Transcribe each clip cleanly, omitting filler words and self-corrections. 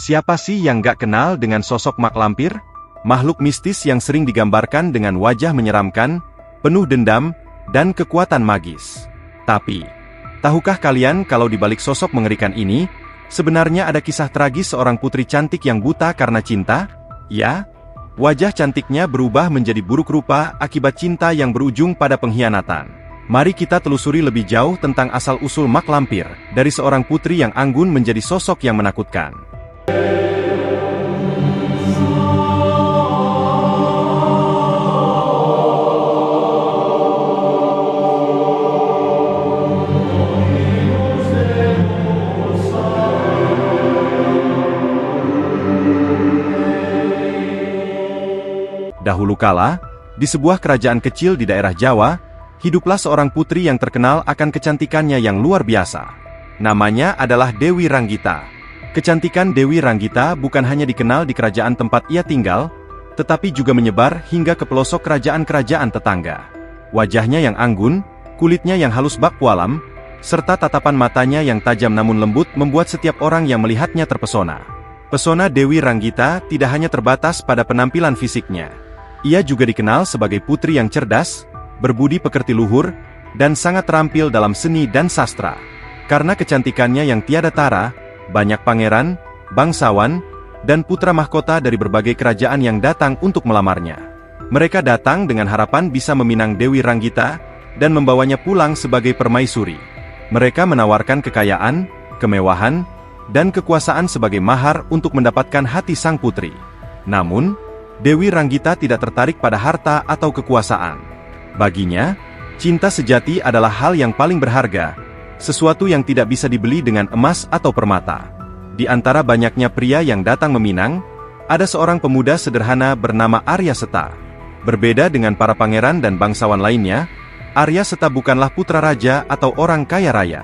Siapa sih yang gak kenal dengan sosok mak lampir? Makhluk mistis yang sering digambarkan dengan wajah menyeramkan, penuh dendam, dan kekuatan magis. Tapi, tahukah kalian kalau di balik sosok mengerikan ini, sebenarnya ada kisah tragis seorang putri cantik yang buta karena cinta? Ya, wajah cantiknya berubah menjadi buruk rupa akibat cinta yang berujung pada pengkhianatan. Mari kita telusuri lebih jauh tentang asal-usul mak lampir, dari seorang putri yang anggun menjadi sosok yang menakutkan. Dahulu kala, di sebuah kerajaan kecil di daerah Jawa, hiduplah seorang putri yang terkenal akan kecantikannya yang luar biasa. Namanya adalah Dewi Ranggita. Kecantikan Dewi Ranggita bukan hanya dikenal di kerajaan tempat ia tinggal, tetapi juga menyebar hingga ke pelosok kerajaan-kerajaan tetangga. Wajahnya yang anggun, kulitnya yang halus bak pualam, serta tatapan matanya yang tajam namun lembut membuat setiap orang yang melihatnya terpesona. Pesona Dewi Ranggita tidak hanya terbatas pada penampilan fisiknya. Ia juga dikenal sebagai putri yang cerdas, berbudi pekerti luhur, dan sangat terampil dalam seni dan sastra. Karena kecantikannya yang tiada tara, banyak pangeran, bangsawan, dan putra mahkota dari berbagai kerajaan yang datang untuk melamarnya. Mereka datang dengan harapan bisa meminang Dewi Ranggita, dan membawanya pulang sebagai permaisuri. Mereka menawarkan kekayaan, kemewahan, dan kekuasaan sebagai mahar untuk mendapatkan hati sang putri. Namun, Dewi Ranggita tidak tertarik pada harta atau kekuasaan. Baginya, cinta sejati adalah hal yang paling berharga, sesuatu yang tidak bisa dibeli dengan emas atau permata. Di antara banyaknya pria yang datang meminang, ada seorang pemuda sederhana bernama Arya Seta. Berbeda dengan para pangeran dan bangsawan lainnya, Arya Seta bukanlah putra raja atau orang kaya raya.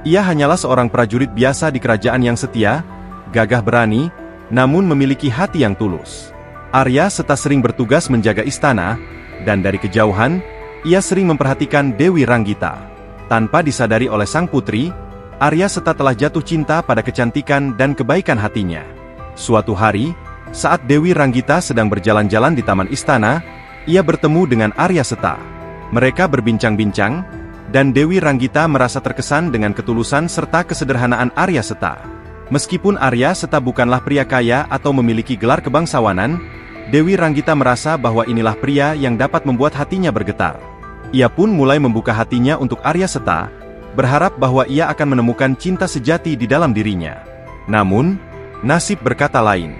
Ia hanyalah seorang prajurit biasa di kerajaan yang setia, gagah berani, namun memiliki hati yang tulus. Arya Seta sering bertugas menjaga istana, dan dari kejauhan, ia sering memperhatikan Dewi Ranggita. Tanpa disadari oleh sang putri, Arya Seta telah jatuh cinta pada kecantikan dan kebaikan hatinya. Suatu hari, saat Dewi Ranggita sedang berjalan-jalan di taman istana, ia bertemu dengan Arya Seta. Mereka berbincang-bincang, dan Dewi Ranggita merasa terkesan dengan ketulusan serta kesederhanaan Arya Seta. Meskipun Arya Seta bukanlah pria kaya atau memiliki gelar kebangsawanan, Dewi Ranggita merasa bahwa inilah pria yang dapat membuat hatinya bergetar. Ia pun mulai membuka hatinya untuk Arya Seta, berharap bahwa ia akan menemukan cinta sejati di dalam dirinya. Namun, nasib berkata lain.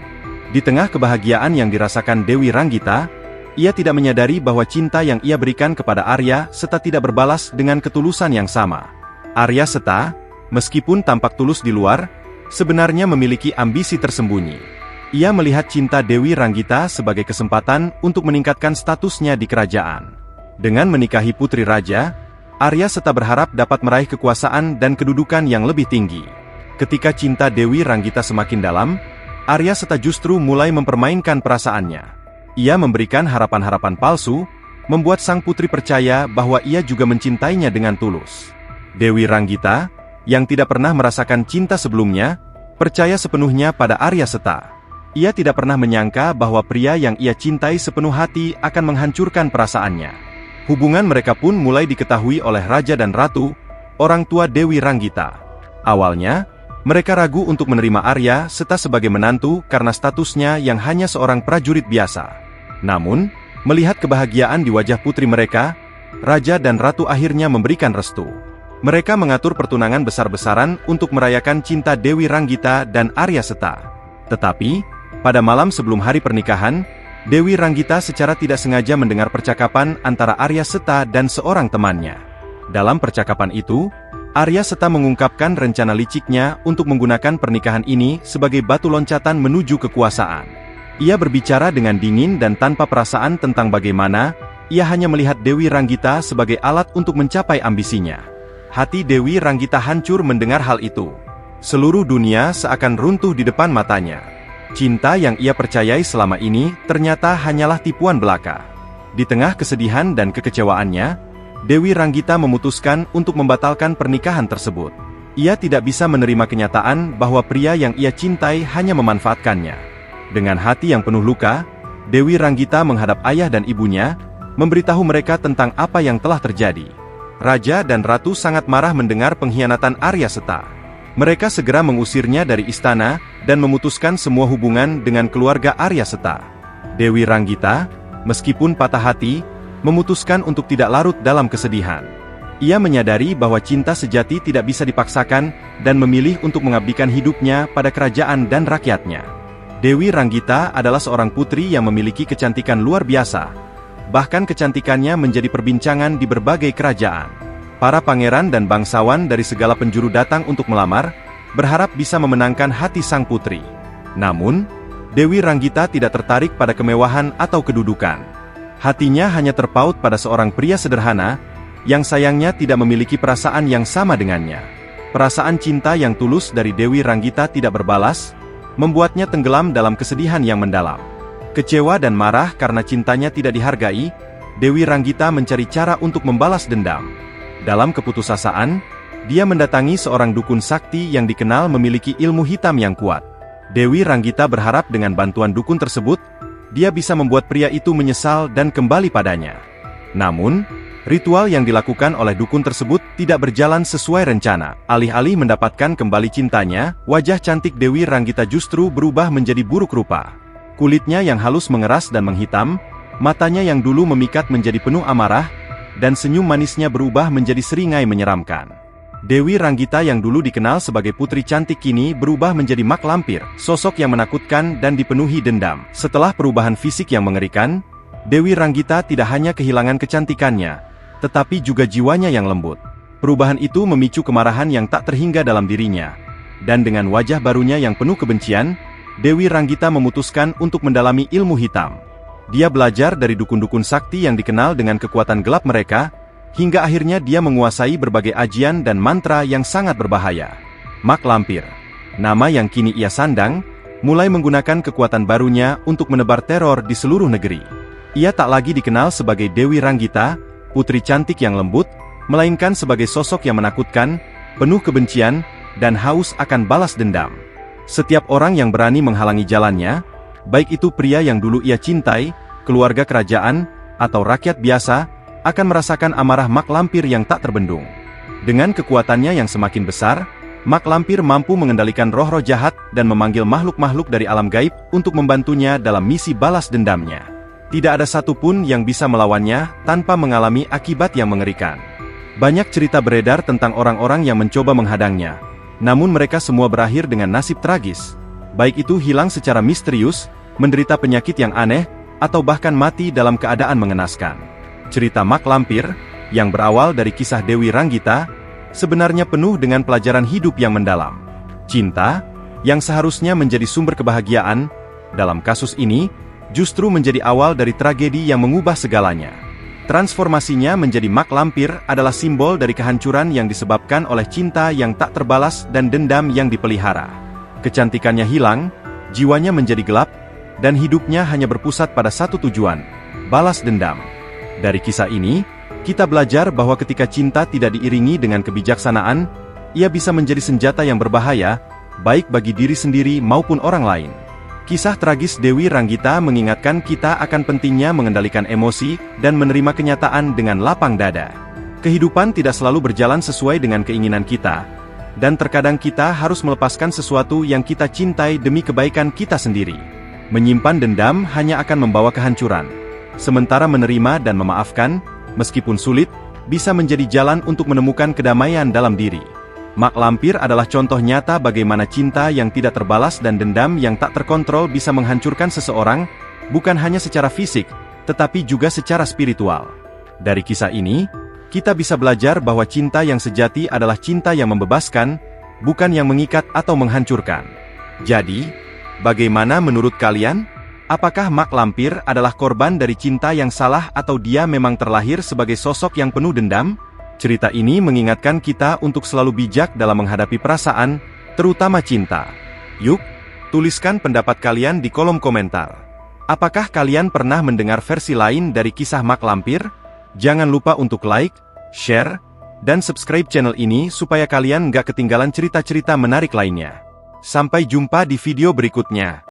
Di tengah kebahagiaan yang dirasakan Dewi Ranggita, ia tidak menyadari bahwa cinta yang ia berikan kepada Arya Seta tidak berbalas dengan ketulusan yang sama. Arya Seta, meskipun tampak tulus di luar, sebenarnya memiliki ambisi tersembunyi. Ia melihat cinta Dewi Ranggita sebagai kesempatan untuk meningkatkan statusnya di kerajaan. Dengan menikahi putri raja, Arya Seta berharap dapat meraih kekuasaan dan kedudukan yang lebih tinggi. Ketika cinta Dewi Ranggita semakin dalam, Arya Seta justru mulai mempermainkan perasaannya. Ia memberikan harapan-harapan palsu, membuat sang putri percaya bahwa ia juga mencintainya dengan tulus. Dewi Ranggita, yang tidak pernah merasakan cinta sebelumnya, percaya sepenuhnya pada Arya Seta. Ia tidak pernah menyangka bahwa pria yang ia cintai sepenuh hati akan menghancurkan perasaannya. Hubungan mereka pun mulai diketahui oleh raja dan ratu, orang tua Dewi Ranggita. Awalnya, mereka ragu untuk menerima Arya Seta sebagai menantu karena statusnya yang hanya seorang prajurit biasa. Namun, melihat kebahagiaan di wajah putri mereka, raja dan ratu akhirnya memberikan restu. Mereka mengatur pertunangan besar-besaran untuk merayakan cinta Dewi Ranggita dan Arya Seta. Tetapi, pada malam sebelum hari pernikahan, Dewi Ranggita secara tidak sengaja mendengar percakapan antara Arya Seta dan seorang temannya. Dalam percakapan itu, Arya Seta mengungkapkan rencana liciknya untuk menggunakan pernikahan ini sebagai batu loncatan menuju kekuasaan. Ia berbicara dengan dingin dan tanpa perasaan tentang bagaimana ia hanya melihat Dewi Ranggita sebagai alat untuk mencapai ambisinya. Hati Dewi Ranggita hancur mendengar hal itu. Seluruh dunia seakan runtuh di depan matanya. Cinta yang ia percayai selama ini ternyata hanyalah tipuan belaka. Di tengah kesedihan dan kekecewaannya, Dewi Ranggita memutuskan untuk membatalkan pernikahan tersebut. Ia tidak bisa menerima kenyataan bahwa pria yang ia cintai hanya memanfaatkannya. Dengan hati yang penuh luka, Dewi Ranggita menghadap ayah dan ibunya, memberitahu mereka tentang apa yang telah terjadi. Raja dan Ratu sangat marah mendengar pengkhianatan Arya Seta. Mereka segera mengusirnya dari istana, dan memutuskan semua hubungan dengan keluarga Arya Seta. Dewi Ranggita, meskipun patah hati, memutuskan untuk tidak larut dalam kesedihan. Ia menyadari bahwa cinta sejati tidak bisa dipaksakan, dan memilih untuk mengabdikan hidupnya pada kerajaan dan rakyatnya. Dewi Ranggita adalah seorang putri yang memiliki kecantikan luar biasa. Bahkan kecantikannya menjadi perbincangan di berbagai kerajaan. Para pangeran dan bangsawan dari segala penjuru datang untuk melamar, berharap bisa memenangkan hati sang putri. Namun, Dewi Ranggita tidak tertarik pada kemewahan atau kedudukan. Hatinya hanya terpaut pada seorang pria sederhana, yang sayangnya tidak memiliki perasaan yang sama dengannya. Perasaan cinta yang tulus dari Dewi Ranggita tidak berbalas, membuatnya tenggelam dalam kesedihan yang mendalam. Kecewa dan marah karena cintanya tidak dihargai, Dewi Ranggita mencari cara untuk membalas dendam. Dalam keputusasaan, dia mendatangi seorang dukun sakti yang dikenal memiliki ilmu hitam yang kuat. Dewi Ranggita berharap dengan bantuan dukun tersebut, dia bisa membuat pria itu menyesal dan kembali padanya. Namun, ritual yang dilakukan oleh dukun tersebut tidak berjalan sesuai rencana. Alih-alih mendapatkan kembali cintanya, wajah cantik Dewi Ranggita justru berubah menjadi buruk rupa. Kulitnya yang halus mengeras dan menghitam, matanya yang dulu memikat menjadi penuh amarah, dan senyum manisnya berubah menjadi seringai menyeramkan. Dewi Ranggita yang dulu dikenal sebagai putri cantik kini berubah menjadi mak lampir, sosok yang menakutkan dan dipenuhi dendam. Setelah perubahan fisik yang mengerikan, Dewi Ranggita tidak hanya kehilangan kecantikannya, tetapi juga jiwanya yang lembut. Perubahan itu memicu kemarahan yang tak terhingga dalam dirinya. Dan dengan wajah barunya yang penuh kebencian, Dewi Ranggita memutuskan untuk mendalami ilmu hitam. Dia belajar dari dukun-dukun sakti yang dikenal dengan kekuatan gelap mereka, hingga akhirnya dia menguasai berbagai ajian dan mantra yang sangat berbahaya. Mak Lampir, nama yang kini ia sandang, mulai menggunakan kekuatan barunya untuk menebar teror di seluruh negeri. Ia tak lagi dikenal sebagai Dewi Ranggita, putri cantik yang lembut, melainkan sebagai sosok yang menakutkan, penuh kebencian, dan haus akan balas dendam. Setiap orang yang berani menghalangi jalannya, baik itu pria yang dulu ia cintai, keluarga kerajaan, atau rakyat biasa, akan merasakan amarah Mak Lampir yang tak terbendung. Dengan kekuatannya yang semakin besar, Mak Lampir mampu mengendalikan roh-roh jahat dan memanggil makhluk-makhluk dari alam gaib untuk membantunya dalam misi balas dendamnya. Tidak ada satupun yang bisa melawannya tanpa mengalami akibat yang mengerikan. Banyak cerita beredar tentang orang-orang yang mencoba menghadangnya. Namun mereka semua berakhir dengan nasib tragis. Baik itu hilang secara misterius, menderita penyakit yang aneh, atau bahkan mati dalam keadaan mengenaskan. Cerita Mak Lampir, yang berawal dari kisah Dewi Ranggita, sebenarnya penuh dengan pelajaran hidup yang mendalam. Cinta, yang seharusnya menjadi sumber kebahagiaan, dalam kasus ini, justru menjadi awal dari tragedi yang mengubah segalanya. Transformasinya menjadi Mak Lampir adalah simbol dari kehancuran yang disebabkan oleh cinta yang tak terbalas dan dendam yang dipelihara. Kecantikannya hilang, jiwanya menjadi gelap, dan hidupnya hanya berpusat pada satu tujuan, balas dendam. Dari kisah ini, kita belajar bahwa ketika cinta tidak diiringi dengan kebijaksanaan, ia bisa menjadi senjata yang berbahaya, baik bagi diri sendiri maupun orang lain. Kisah tragis Dewi Ranggita mengingatkan kita akan pentingnya mengendalikan emosi dan menerima kenyataan dengan lapang dada. Kehidupan tidak selalu berjalan sesuai dengan keinginan kita, dan terkadang kita harus melepaskan sesuatu yang kita cintai demi kebaikan kita sendiri. Menyimpan dendam hanya akan membawa kehancuran. Sementara menerima dan memaafkan, meskipun sulit, bisa menjadi jalan untuk menemukan kedamaian dalam diri. Mak Lampir adalah contoh nyata bagaimana cinta yang tidak terbalas dan dendam yang tak terkontrol bisa menghancurkan seseorang, bukan hanya secara fisik, tetapi juga secara spiritual. Dari kisah ini, kita bisa belajar bahwa cinta yang sejati adalah cinta yang membebaskan, bukan yang mengikat atau menghancurkan. Jadi, bagaimana menurut kalian? Apakah Mak Lampir adalah korban dari cinta yang salah atau dia memang terlahir sebagai sosok yang penuh dendam? Cerita ini mengingatkan kita untuk selalu bijak dalam menghadapi perasaan, terutama cinta. Yuk, tuliskan pendapat kalian di kolom komentar. Apakah kalian pernah mendengar versi lain dari kisah Mak Lampir? Jangan lupa untuk like, share, dan subscribe channel ini supaya kalian nggak ketinggalan cerita-cerita menarik lainnya. Sampai jumpa di video berikutnya.